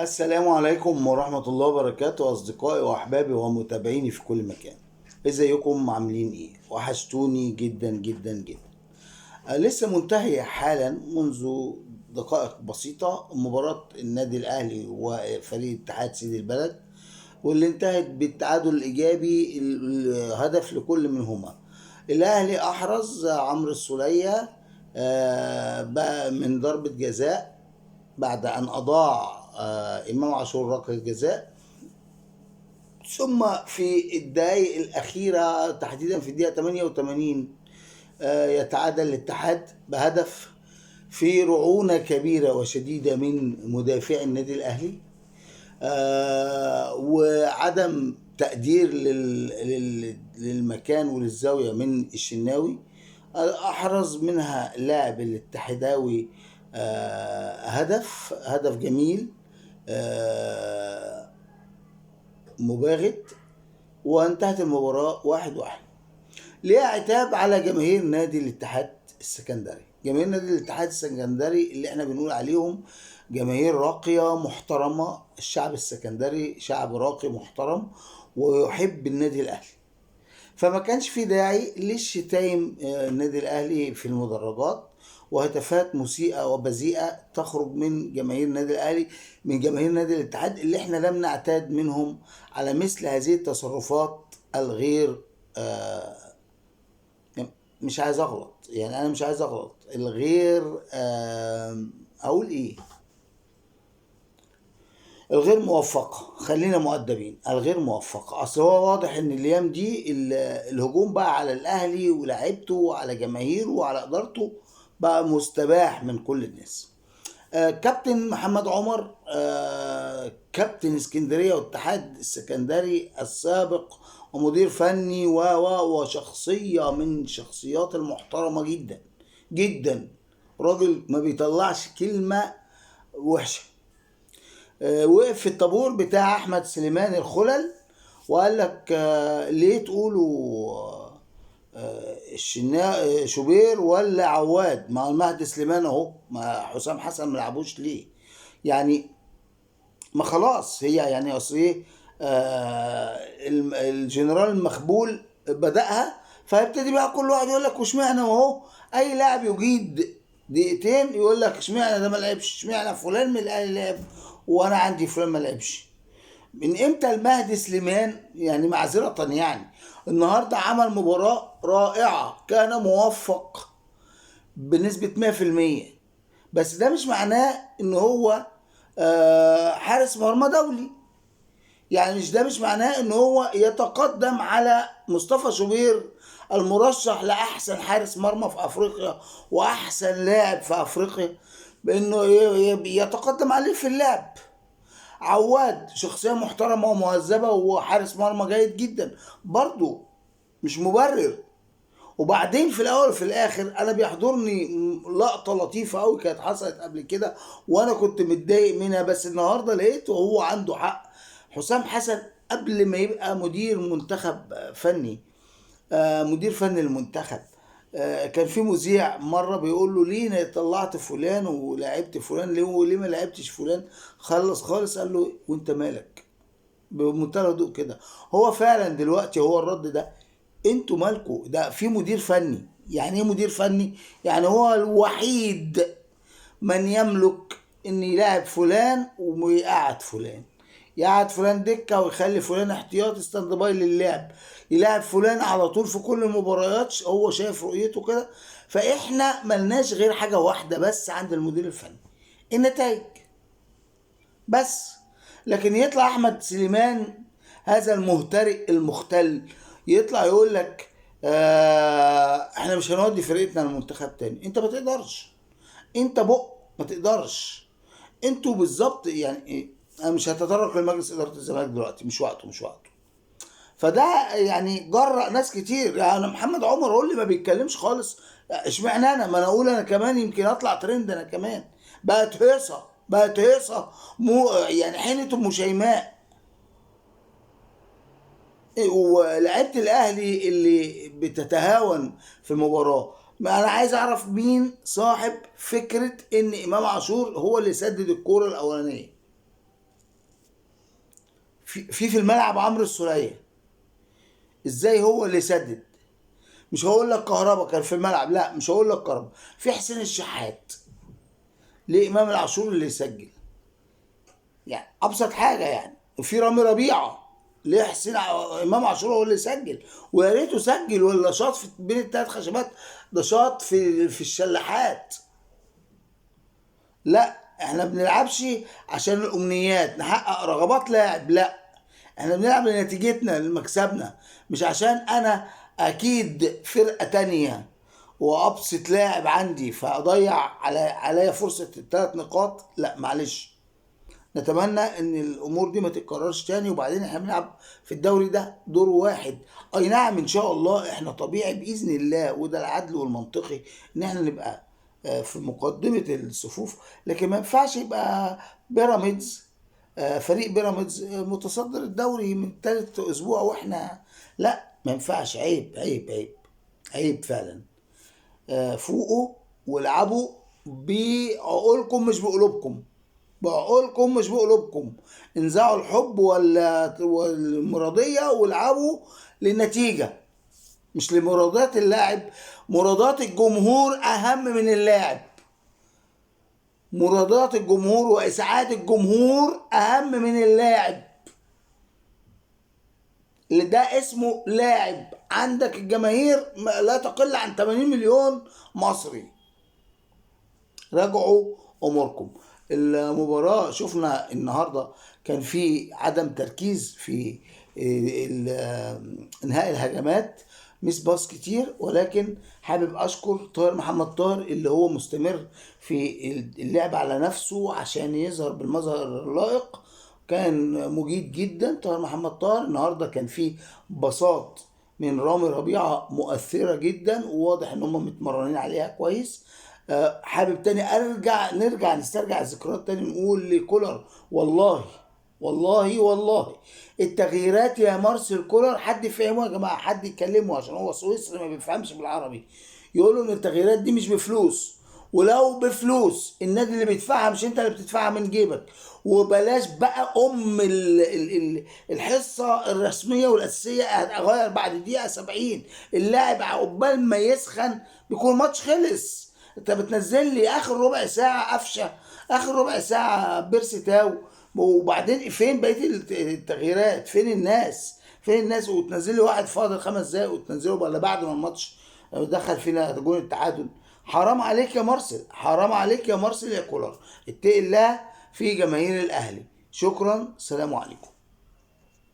السلام عليكم ورحمة الله وبركاته، أصدقائي وأحبابي ومتابعيني في كل مكان. ازيكم عاملين ايه؟ وحشتوني جدا جدا جدا. لسه منتهية حالا منذ دقائق بسيطة مباراة النادي الأهلي وفريق اتحاد سيد البلد، واللي انتهت بالتعادل الإيجابي، الهدف لكل منهما. الأهلي أحرز عمرو السولية بقى من ضربة جزاء بعد أن أضاع إمام عاشور ركلة جزاء. ثم في الدقائق الأخيرة تحديدا في الدقيقة 88 يتعادل الاتحاد بهدف في رعونة كبيرة وشديدة من مدافع النادي الأهلي، وعدم تقدير للمكان وللزاوية من الشناوي. أحرز منها اللاعب الاتحداوي هدف جميل مباغت، وانتهت المباراة 1-1. ليها عتاب على جماهير نادي الاتحاد السكندري. جماهير نادي الاتحاد السكندري اللي احنا بنقول عليهم جماهير راقية محترمة. الشعب السكندري شعب راقي محترم ويحب النادي الأهلي، فما كانش في داعي للشتايم النادي الأهلي في المدرجات وهتافات مسيئة وبذيئة تخرج من جماهير النادي الأهلي، من جماهير نادي الاتحاد اللي احنا لم نعتاد منهم على مثل هذه التصرفات الغير آه، مش عايز اغلط، يعني انا مش عايز اغلط، الغير اقول ايه، الغير موفقة. خلينا مؤدبين، الغير موفقة. اصل هو واضح ان الايام دي الهجوم بقى على الاهلي ولاعيبته وعلى جماهيره وعلى ادارته بقى مستباح من كل الناس. كابتن محمد عمر، كابتن اسكندرية والاتحاد السكندري السابق ومدير فني وشخصية من شخصيات المحترمة جدا جدا. راجل ما بيطلعش كلمة وحشة. وقف في الطابور بتاع احمد سليمان الخلل وقال لك ليه تقولوا شوبير ولا عواد؟ ما هو المهدي سليمان اهو، ما حسام حسن ما لعبوش ليه؟ يعني ما خلاص هي يعني اصل ايه، الجنرال المخبول بدأها، فيبتدي بقى كل واحد يقول لك واشمعنى، وهو اي لاعب يجيد دقيقتين يقول لك اشمعنى ده ما لعبش، اشمعنى فلان من الاهلي لعب وانا عندي فلان ما لعبش. من امتى المهدي سليمان يعني معذرة يعني النهارده عمل مباراة رائعة، كان موفق بنسبة 100%، بس ده مش معناه ان هو حارس مرمى دولي. يعني مش معناه ان هو يتقدم على مصطفى شوبير المرشح لاحسن حارس مرمى في افريقيا واحسن لاعب في افريقيا، بانه يتقدم عليه في اللعب. عواد شخصية محترمة ومهذبة وحارس مرمى جيد جدا برضو، مش مبرر. وبعدين في الاول وفي الاخر انا بيحضرني لقطه لطيفه قوي كانت حصلت قبل كده وانا كنت متضايق منها، بس النهارده لقيته هو عنده حق. حسام حسن قبل ما يبقى مدير منتخب فني، مدير فني المنتخب، كان في مذيع مره بيقول له ليه طلعت فلان ولعبت فلان ليه وليه ما لعبتش فلان؟ خلص خالص قال له وانت مالك، بمنتهى الهدوء كده. هو فعلا دلوقتي هو الرد ده، انتوا مالكوا؟ ده في مدير فني. يعني ايه مدير فني؟ يعني هو الوحيد من يملك ان يلاعب فلان ويقعد فلان، يقعد فلان دكة ويخلي فلان احتياطي ستاند باي للعب، يلاعب فلان على طول في كل المباريات، هو شايف رؤيته كده. فاحنا ملناش غير حاجة واحدة بس عند المدير الفني، النتائج بس. لكن يطلع احمد سليمان هذا المهترئ المختل يطلع يقول لك احنا مش هنودي فرقتنا المنتخب تاني. انت ما تقدرش، انت ما تقدرش. انتوا بالظبط يعني انا مش هتطرق لمجلس اداره الزمالك دلوقتي، مش وقته مش وقته. فده يعني جرأ ناس كتير. يعني محمد عمر هو اللي ما بيتكلمش خالص، اشمعنى انا؟ ما انا اقول انا كمان يمكن اطلع ترند انا كمان. بقت هيصه مو يعني حينة ام شيماء. ولعيبه الاهلي اللي بتتهاون في المباراه، ما انا عايز اعرف مين صاحب فكره ان امام عاشور هو اللي سدد الكوره الاولانيه. في الملعب عمرو السولية، ازاي هو اللي سدد؟ مش هقول لك كهربا كان في الملعب، لا مش هقول لك كهربا، في حسين الشحات، ليه امام العاشور اللي يسجل؟ يعني ابسط حاجه يعني. في رامي ربيعه، ليه امام عاشور هو اللي سجل؟ ويا ريته سجل، ولا شاط بين الثلاث خشبات، ده شاط في الشلاحات. لا احنا بنلعبش عشان الامنيات نحقق رغبات لاعب، لا احنا بنلعب لنتيجتنا لمكسبنا، مش عشان انا اكيد فرقة تانية وابسط لاعب عندي فاضيع عليا فرصة الثلاث نقاط. لا معلش، نتمنى ان الامور دي ما تتكررش تاني. وبعدين احنا بنلعب في الدوري ده دور واحد، اي نعم ان شاء الله احنا طبيعي باذن الله، وده العدل والمنطقي ان احنا نبقى في مقدمة الصفوف، لكن ما ينفعش يبقى بيراميدز، فريق بيراميدز متصدر الدوري من تالت اسبوع واحنا لا، ما ينفعش، عيب عيب عيب عيب فعلا. فوقوا والعبوا بعقولكم مش بقلوبكم، بعقولكم مش بقلوبكم، انزعوا الحب والمرضية والعبوا للنتيجة مش لمرادات اللاعب. مرادات الجمهور أهم من اللاعب، مرادات الجمهور وإسعاد الجمهور أهم من اللاعب. اللي ده اسمه لاعب. عندك الجماهير لا تقل عن 80 مليون مصري. راجعوا اموركم. المباراة شفنا النهاردة كان في عدم تركيز في انهاء الهجمات، مش باص كتير، ولكن حابب اشكر طاهر محمد طاهر اللي هو مستمر في اللعب على نفسه عشان يظهر بالمظهر اللائق. كان مجيد جدا طاهر محمد طاهر. النهارده كان في باصات من رامي ربيعة مؤثرة جدا، وواضح ان هم متمرنين عليها كويس. حابب تاني نرجع نسترجع الذكريات تاني، نقول لكولر والله والله والله التغييرات يا مارسيل كولر حد يفهمه يا جماعه، حد يكلمه عشان هو سويسري ما بيفهمش بالعربي، يقولوا ان التغييرات دي مش بفلوس، ولو بفلوس النادي اللي بيدفعها مش انت اللي بتدفعها من جيبك. وبلاش بقى الحصه الرسميه والاساسيه هتغير بعد دقيقه 70. اللاعب عقبال ما يسخن بيكون الماتش خلص. انت بتنزل لي اخر ربع ساعه قفشه، اخر ربع ساعه بيرسي تاو، وبعدين فين بقيه التغييرات؟ فين الناس؟ فين الناس؟ وتنزل لي واحد فاضل 5 دقايق وتنزله ولا بعد ما الماتش دخل فينا جون التعادل. حرام عليك يا مارسيل، حرام عليك يا مارسيل يا كولر، اتقي الله في جماهير الاهلي. شكرا، سلام عليكم.